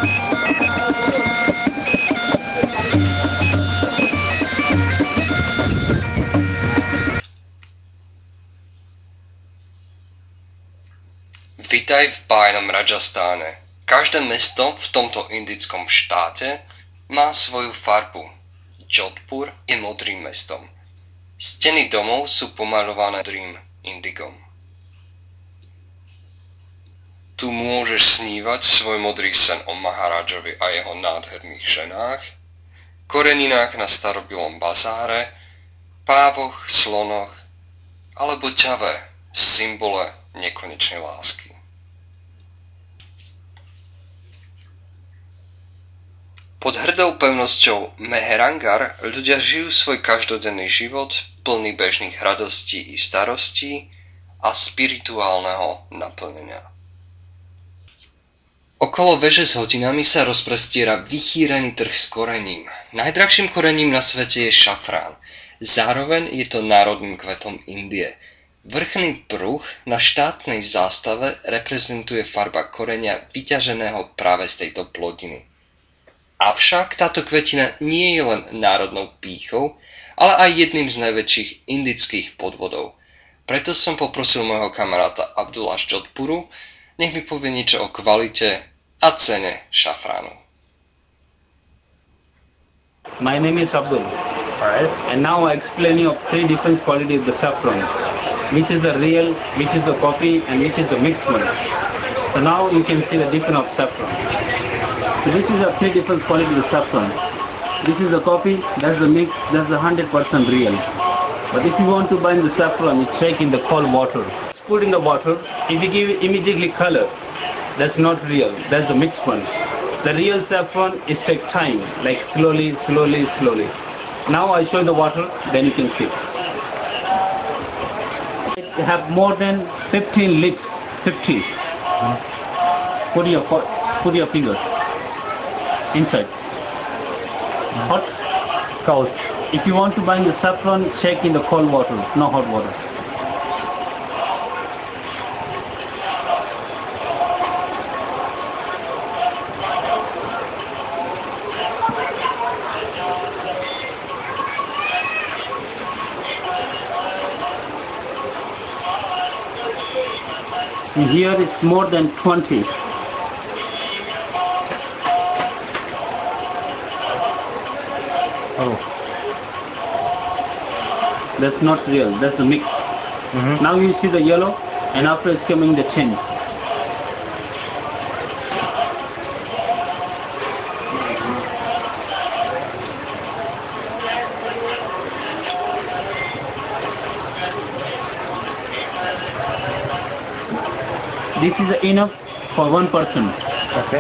Vitaj v bájnom Radžastáne. Každé mesto v tomto indickom štáte má svoju farbu. Jodhpur je modrým mestom. Steny domov sú pomaľované modrým indigom. Tu môžeš snívať svoj modrý sen o Maharadžovi a jeho nádherných ženách, koreninách na starobilom bazáre, pávoch, slonoch alebo ťave, symbole nekonečnej lásky. Pod hrdou pevnosťou Meherangar ľudia žijú svoj každodenný život plný bežných radostí i starostí a spirituálneho naplnenia. Okolo veže s hodinami sa rozprestiera vychýrený trh s korením. Najdrahším korením na svete je šafrán. Zároveň je to národným kvetom Indie. Vrchný pruh na štátnej zástave reprezentuje farba korenia vyťaženého práve z tejto plodiny. Avšak táto kvetina nie je len národnou pýchou, ale aj jedným z najväčších indických podvodov. Preto som poprosil môjho kamaráta Abdula z Jodhpuru, nech mi povie niečo o kvalite a cene šafránu. My name is Abdul. Alright. And now I explain you of three different qualities of the saffron. Which is the real, which is the coffee, and which is the mixed one. So now you can see the difference of saffron. So this is the three different qualities of saffron. This is the coffee, that's the mix, that's the 100% real. But if you want to buy the saffron, you shake in the cold water. Put in the water, if you give it immediately color, that's not real, that's the mixed one. The real saffron, it takes time, like slowly. Now I show you the water, then you can see. It have more than 15 lips, 50. Put your fingers inside. Hot, cold. If you want to buy the saffron, shake in the cold water, no hot water. And here it's more than 20. Oh. That's not real, that's the mix. Now you see the yellow, and after it's coming the change. This is enough for one person. Okay.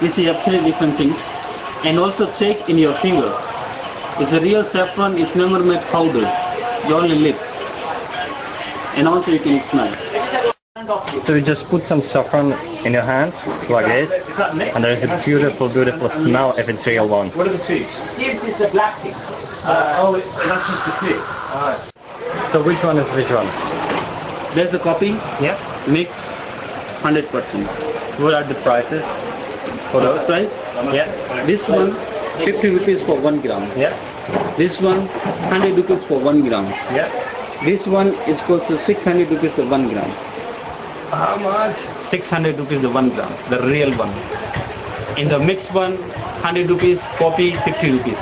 This is absolutely different thing. And also check in your finger. It's a real saffron, it's never made powder. You only lips. And also you can smell. So you just put some saffron in your hand, like this, and there is a beautiful smell if it's real one. What is the seed? Seed is the black seed. That's just the seed. Alright. So which one is which one? There's the coffee. Yeah. Mix 100%. What are the prices? For the price? Yeah. This one 50 rupees for 1 gram. Yeah. This one 100 rupees for 1 gram. Yeah. This one is close to 600 rupees for 1 gram. How much? 600 rupees the 1 gram, the real one. In the mixed one, 100 rupees, coffee 50 rupees.